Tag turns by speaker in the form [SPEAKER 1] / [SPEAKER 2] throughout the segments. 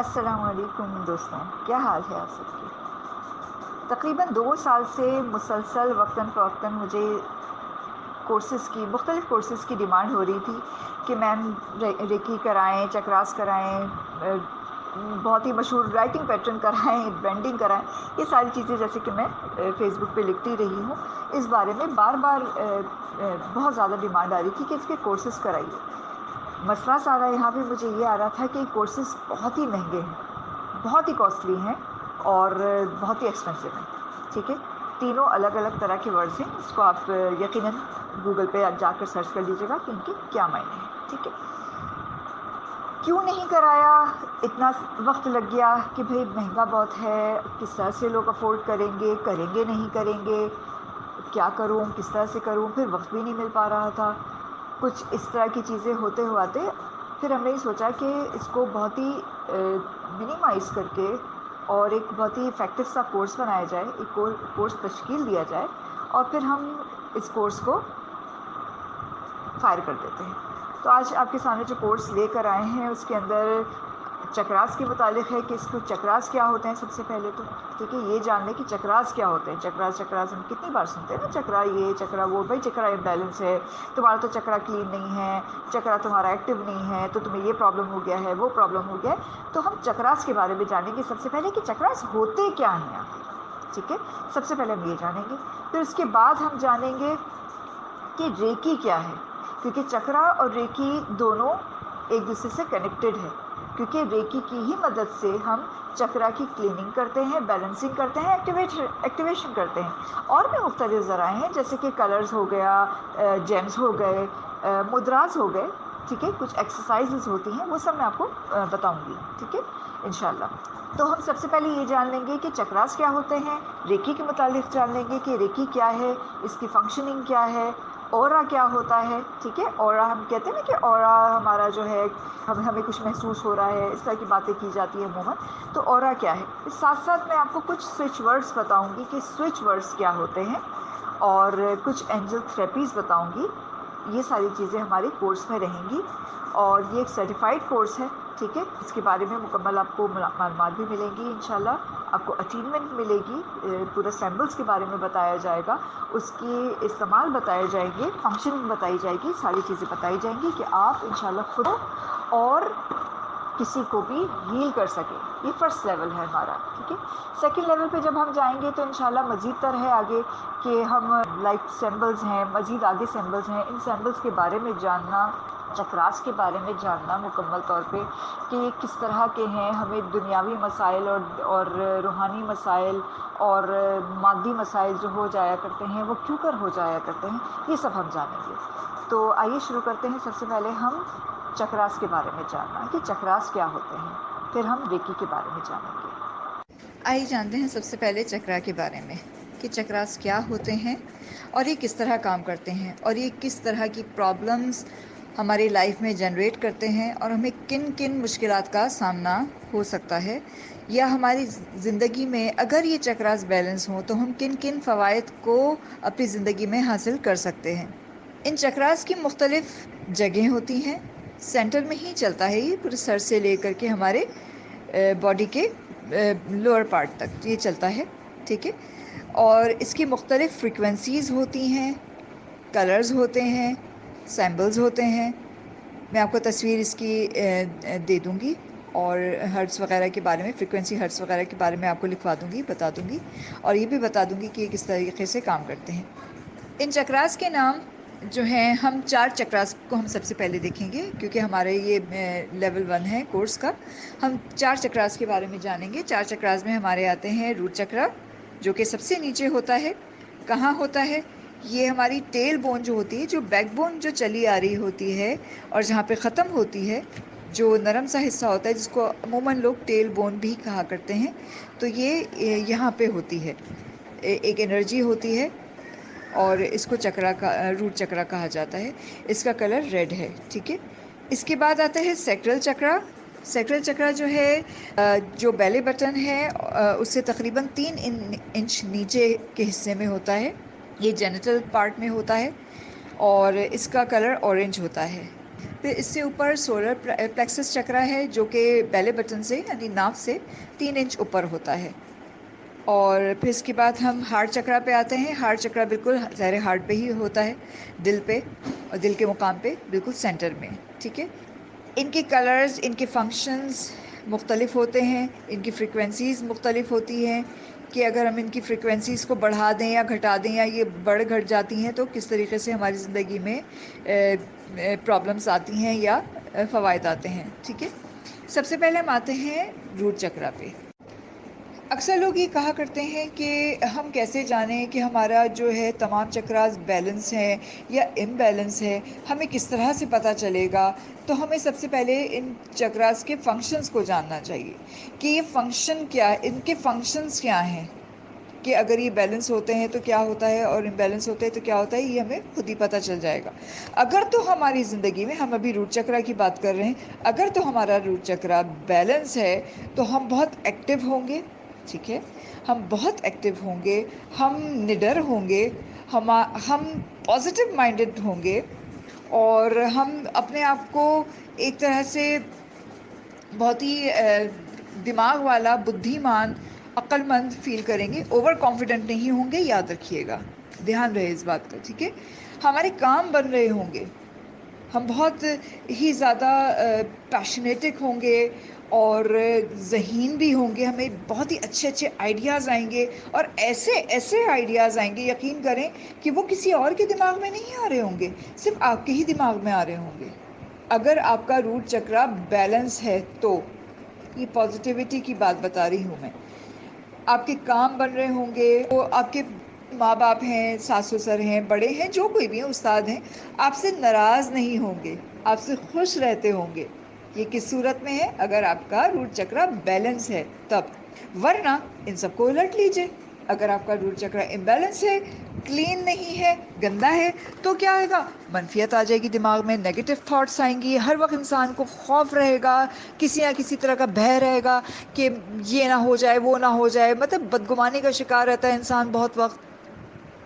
[SPEAKER 1] السلام علیکم دوستوں، کیا حال ہے آپ سب کی؟ تقریباً 2 سال سے مسلسل وقتاً فوقتاً مجھے مختلف کورسز کی ڈیمانڈ ہو رہی تھی کہ میم ریکی کرائیں، چکراس کرائیں، بہت ہی مشہور رائٹنگ پیٹرن کرائیں، بینڈنگ کرائیں. یہ ساری چیزیں جیسے کہ میں فیس بک پہ لکھتی رہی ہوں، اس بارے میں بار بار بہت زیادہ ڈیمانڈ آ رہی تھی کہ اس کے کورسز کرائیے. مسئلہ سارا یہاں پہ مجھے یہ آ رہا تھا کہ کورسز بہت ہی مہنگے ہیں، بہت ہی کاسٹلی ہیں اور بہت ہی ایکسپینسو ہیں. ٹھیک ہے، تینوں الگ الگ طرح کے ورڈز ہیں. اس کو آپ یقیناً گوگل پہ جا کر سرچ کر لیجیے گا کہ ان کے کیا معنی ہیں. ٹھیک ہے، کیوں نہیں کرایا؟ اتنا وقت لگ گیا کہ بھئی مہنگا بہت ہے، کس طرح سے لوگ افورڈ کریں گے نہیں کریں گے، کیا کروں، کس طرح سے کروں. پھر وقت بھی نہیں مل پا رہا تھا. کچھ اس طرح کی چیزیں ہوتے پھر ہم نے یہ سوچا کہ اس کو بہت ہی منیمائز کر کے اور ایک بہت ہی افیکٹو سا کورس بنایا جائے، ایک کورس تشکیل دیا جائے اور پھر ہم اس کورس کو فائر کر دیتے ہیں. تو آج آپ کے سامنے جو کورس لے کر آئے ہیں اس کے اندر چکراس کے متعلق ہے کہ اس کو چکراس کیا ہوتے ہیں. سب سے پہلے تو ٹھیک ہے، یہ جان لیں کہ چکراس کیا ہوتے ہیں. چکراس ہم کتنی بار سنتے ہیں نا، چکرا یہ چکرا وہ. بھائی چکرا امبیلنس ہے، تمہارا تو چکرا کلین نہیں ہے، چکرا تمہارا ایکٹیو نہیں ہے، تو تمہیں یہ پرابلم ہو گیا ہے، وہ پرابلم ہو گیا ہے. تو ہم چکراس کے بارے میں جانیں گے سب سے پہلے کہ چکراس ہوتے کیا ہیں آخر. ٹھیک ہے، سب سے پہلے ہم یہ جانیں گے. پھر اس کے بعد ہم جانیں گے کہ ریکی کیا ہے، کیونکہ چکرا اور ریکی دونوں ایک دوسرے سے کنیکٹڈ ہے. کیونکہ ریکی کی ہی مدد سے ہم چکرا کی کلیننگ کرتے ہیں، بیلنسنگ کرتے ہیں، ایکٹیویشن کرتے ہیں. اور بھی مختلف ذرائع ہیں جیسے کہ کلرز ہو گیا، جیمز ہو گئے، مدراز ہو گئے. ٹھیک ہے، کچھ ایکسرسائزز ہوتی ہیں، وہ سب میں آپ کو بتاؤں گی. ٹھیک ہے انشاءاللہ. تو ہم سب سے پہلے یہ جان لیں گے کہ چکراس کیا ہوتے ہیں، ریکی کے متعلق جان لیں گے کہ ریکی کیا ہے، اس کی فنکشننگ کیا ہے، اورا کیا ہوتا ہے. ٹھیک ہے، اورا ہم کہتے ہیں نا کہ اورا ہمارا جو ہے ہمیں کچھ محسوس ہو رہا ہے، اس طرح کی باتیں کی جاتی ہیں عموماً. تو اورا کیا ہے. اس ساتھ ساتھ میں آپ کو کچھ سوئچ ورڈز بتاؤں گی کہ سوئچ ورڈز کیا ہوتے ہیں، اور کچھ اینجل تھراپیز بتاؤں گی. یہ ساری چیزیں ہمارے کورس میں رہیں گی اور یہ ایک سرٹیفائڈ کورس ہے. ٹھیک ہے، اس کے بارے میں مکمل آپ کو معلومات بھی ملیں گی انشاءاللہ. آپ کو اچیومنٹ ملے گی، پورا سیمبلز کے بارے میں بتایا جائے گا، اس کی استعمال بتائے جائیں گے، فنکشننگ بتائی جائے گی، ساری چیزیں بتائی جائیں گی کہ آپ انشاءاللہ خود اور کسی کو بھی ہیل کر سکیں. یہ فرسٹ لیول ہے ہمارا. ٹھیک ہے، سیکنڈ لیول پہ جب ہم جائیں گے تو انشاءاللہ مزید تر ہے آگے کہ ہم لائک سیمبلز ہیں، مزید آگے سیمبلز ہیں. ان سیمبلز کے بارے میں جاننا، چکراس کے بارے میں جاننا مکمل طور پہ کہ یہ کس طرح کے ہیں، ہمیں دنیاوی مسائل اور روحانی مسائل اور مادی مسائل جو ہو جایا کرتے ہیں وہ کیوں کر ہو جایا کرتے ہیں، یہ سب ہم جانیں گے. تو آئیے شروع کرتے ہیں. سب سے پہلے ہم چکراس کے بارے میں جاننا کہ چکراس کیا ہوتے ہیں، پھر ہم ریکی کے بارے میں جانیں گے. آئیے جانتے ہیں سب سے پہلے چکرا کے بارے میں کہ چکراس کیا ہوتے ہیں اور یہ کس طرح کام کرتے ہیں اور یہ کس طرح کی پرابلمز ہماری لائف میں جنریٹ کرتے ہیں اور ہمیں کن کن مشکلات کا سامنا ہو سکتا ہے، یا ہماری زندگی میں اگر یہ چکراس بیلنس ہوں تو ہم کن کن فوائد کو اپنی زندگی میں حاصل کر سکتے ہیں. ان چکراس کی مختلف جگہیں ہوتی ہیں. سینٹر میں ہی چلتا ہے یہ پورے سر سے لے کر کے ہمارے باڈی کے لوور پارٹ تک یہ چلتا ہے. ٹھیک ہے، اور اس کی مختلف فریکوینسیز ہوتی ہیں، کلرز ہوتے ہیں، سیمبلز ہوتے ہیں. میں آپ کو تصویر اس کی دے دوں گی اور ہرٹز وغیرہ کے بارے میں، فریکوینسی ہرٹز وغیرہ کے بارے میں آپ کو لکھوا دوں گی، بتا دوں گی، اور یہ بھی بتا دوں گی کہ یہ کس طریقے سے کام کرتے ہیں. ان چکراس کے نام جو ہیں، ہم 4 چکراس کو ہم سب سے پہلے دیکھیں گے کیونکہ ہمارے یہ لیول 1 ہے کورس کا. ہم 4 چکراس کے بارے میں جانیں گے. 4 چکراس میں ہمارے آتے ہیں روٹ چکرا جو کہ سب سے نیچے ہوتا ہے. کہاں ہوتا ہے؟ یہ ہماری ٹیل بون جو ہوتی ہے، جو بیک بون جو چلی آ رہی ہوتی ہے اور جہاں پہ ختم ہوتی ہے، جو نرم سا حصہ ہوتا ہے جس کو عموماً لوگ ٹیل بون بھی کہا کرتے ہیں، تو یہ یہاں پہ ہوتی ہے. ایک انرجی ہوتی ہے اور اس کو روٹ چکرا کہا جاتا ہے. اس کا کلر ریڈ ہے. ٹھیک ہے، اس کے بعد آتا ہے سیکرل چکرا. سیکرل چکرا جو ہے جو بیلی بٹن ہے اس سے تقریباً 3 انچ نیچے کے حصے میں ہوتا ہے. یہ جینیٹل پارٹ میں ہوتا ہے اور اس کا کلر اورنج ہوتا ہے. پھر اس سے اوپر سولر پلیکسس چکرا ہے جو کہ بیلے بٹن سے یعنی ناف سے 3 انچ اوپر ہوتا ہے. اور پھر اس کے بعد ہم ہارٹ چکرا پہ آتے ہیں. ہارٹ چکرا بالکل ظاہر ہارٹ پہ ہی ہوتا ہے، دل پہ، اور دل کے مقام پہ بالکل سینٹر میں. ٹھیک ہے. ان کے کلرز، ان کے فنکشنز مختلف ہوتے ہیں، ان کی فریکوینسیز مختلف ہوتی ہیں کہ اگر ہم ان کی فریکوینسیز کو بڑھا دیں یا گھٹا دیں یا یہ بڑھ گھٹ جاتی ہیں تو کس طریقے سے ہماری زندگی میں پرابلمس آتی ہیں یا فوائد آتے ہیں. ٹھیک ہے. سب سے پہلے ہم آتے ہیں روٹ چکرا پہ. اکثر لوگ یہ کہا کرتے ہیں کہ ہم کیسے جانیں کہ ہمارا جو ہے تمام چکراز بیلنس ہیں یا امبیلنس ہے، ہمیں کس طرح سے پتہ چلے گا؟ تو ہمیں سب سے پہلے ان چکراز کے فنکشنز کو جاننا چاہیے کہ یہ فنکشن کیا ہے، ان کے فنکشنز کیا ہیں، کہ اگر یہ بیلنس ہوتے ہیں تو کیا ہوتا ہے اور امبیلنس ہوتے ہیں تو کیا ہوتا ہے، یہ ہمیں خود ہی پتہ چل جائے گا. اگر تو ہماری زندگی میں، ہم ابھی روٹ چکرا کی بات کر رہے ہیں، اگر تو ہمارا روٹ چکرا بیلنس ہے تو ہم بہت ایکٹیو ہوں گے. ٹھیک ہے. ہم بہت ایکٹیو ہوں گے، ہم نڈر ہوں گے، ہم پازیٹیو مائنڈڈ ہوں گے، اور ہم اپنے آپ کو ایک طرح سے بہت ہی دماغ والا، بدھی مان، عقل مند فیل کریں گے. اوور کانفیڈنٹ نہیں ہوں گے، یاد رکھیے گا، دھیان رہے اس بات کا. ٹھیک ہے. ہمارے کام بن رہے ہوں گے، ہم بہت ہی زیادہ پیشنیٹک ہوں گے اور ذہین بھی ہوں گے. ہمیں بہت ہی اچھے اچھے آئیڈیاز آئیں گے، اور ایسے ایسے آئیڈیاز آئیں گے، یقین کریں کہ وہ کسی اور کے دماغ میں نہیں آ رہے ہوں گے، صرف آپ کے ہی دماغ میں آ رہے ہوں گے. اگر آپ کا روٹ چکرا بیلنس ہے تو یہ پازیٹیوٹی کی بات بتا رہی ہوں میں. آپ کے کام بن رہے ہوں گے، وہ آپ کے ماں باپ ہیں، ساس سسر ہیں، بڑے ہیں، جو کوئی بھی ہیں، استاد ہیں، آپ سے ناراض نہیں ہوں گے، آپ سے خوش رہتے ہوں گے. یہ کس صورت میں ہے؟ اگر آپ کا روٹ چکرا بیلنس ہے تب. ورنہ ان سب کو الٹ لیجئے. اگر آپ کا روٹ چکرا امبیلنس ہے، کلین نہیں ہے، گندا ہے، تو کیا آئے گا؟ منفیت آ جائے گی دماغ میں، نیگیٹو تھاٹس آئیں گی. ہر وقت انسان کو خوف رہے گا، کسی نہ کسی طرح کا بھے رہے گا کہ یہ نہ ہو جائے، وہ نہ ہو جائے. مطلب بدگمانی کا شکار رہتا ہے انسان بہت وقت،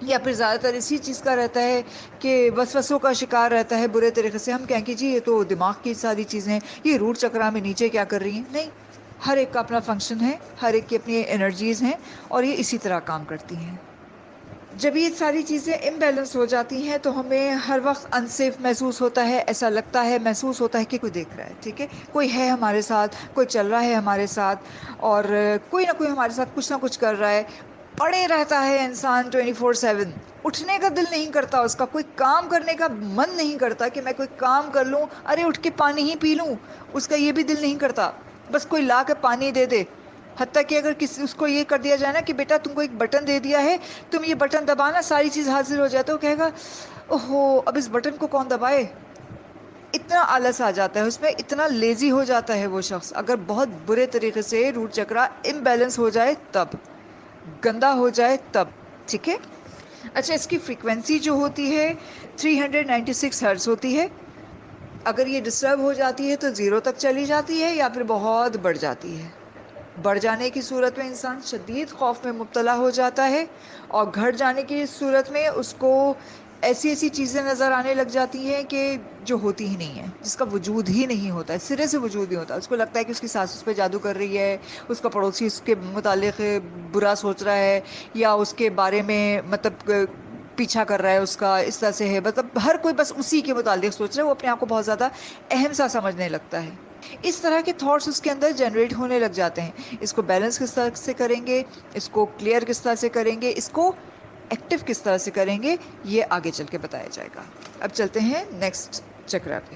[SPEAKER 1] یا پھر زیادہ تر اسی چیز کا رہتا ہے کہ وسوسوں کا شکار رہتا ہے برے طریقے سے. ہم کہیں کہ جی یہ تو دماغ کی ساری چیزیں ہیں، یہ روٹ چکرا میں نیچے کیا کر رہی ہیں؟ نہیں، ہر ایک کا اپنا فنکشن ہے، ہر ایک کی اپنی انرجیز ہیں، اور یہ اسی طرح کام کرتی ہیں. جب یہ ساری چیزیں امبیلنس ہو جاتی ہیں تو ہمیں ہر وقت انسیف محسوس ہوتا ہے. ایسا لگتا ہے، محسوس ہوتا ہے کہ کوئی دیکھ رہا ہے. ٹھیک ہے. کوئی ہے ہمارے ساتھ، کوئی چل رہا ہے ہمارے ساتھ، اور کوئی نہ کوئی ہمارے ساتھ کچھ نہ کچھ کر رہا ہے. پڑے رہتا ہے انسان 24/7. اٹھنے کا دل نہیں کرتا اس کا، کوئی کام کرنے کا من نہیں کرتا کہ میں کوئی کام کر لوں، ارے اٹھ کے پانی ہی پی لوں، اس کا یہ بھی دل نہیں کرتا. بس کوئی لا کے پانی دے دے. حتیٰ کہ اگر کسی اس کو یہ کر دیا جائے نا کہ بیٹا تم کو ایک بٹن دے دیا ہے، تم یہ بٹن دبانا، ساری چیز حاضر ہو جائے، تو کہے گا اوہو اب اس بٹن کو کون دبائے. اتنا آلس آ جاتا ہے اس میں، اتنا لیزی ہو جاتا ہے وہ شخص. اگر بہت برے طریقے سے روٹ چکرا امبیلنس ہو جائے تب، گندا ہو جائے تب. ٹھیک ہے. اچھا، اس کی فریکوینسی جو ہوتی ہے 396 ہرٹز ہوتی ہے. اگر یہ ڈسٹرب ہو جاتی ہے تو 0 تک چلی جاتی ہے یا پھر بہت بڑھ جاتی ہے. بڑھ جانے کی صورت میں انسان شدید خوف میں مبتلا ہو جاتا ہے، اور گھٹ جانے کی صورت میں اس کو ایسی ایسی چیزیں نظر آنے لگ جاتی ہیں کہ جو ہوتی ہی نہیں ہیں، جس کا وجود ہی نہیں ہوتا ہے، سرے سے وجود نہیں ہوتا. اس کو لگتا ہے کہ اس کی ساس اس پہ جادو کر رہی ہے، اس کا پڑوسی اس کے متعلق برا سوچ رہا ہے، یا اس کے بارے میں مطلب پیچھا کر رہا ہے اس کا، اس طرح سے ہے. مطلب ہر کوئی بس اسی کے متعلق سوچ رہا ہے، وہ اپنے آپ کو بہت زیادہ اہم سا سمجھنے لگتا ہے. اس طرح کے تھاٹس اس کے اندر جنریٹ ہونے لگ جاتے ہیں. اس کو بیلنس کس طرح سے کریں گے، اس کو کلیئر کس طرح سے کریں گے، اس کو ایکٹیو کس طرح سے کریں گے، یہ آگے چل کے بتایا جائے گا. اب چلتے ہیں نیکسٹ چکرا پہ.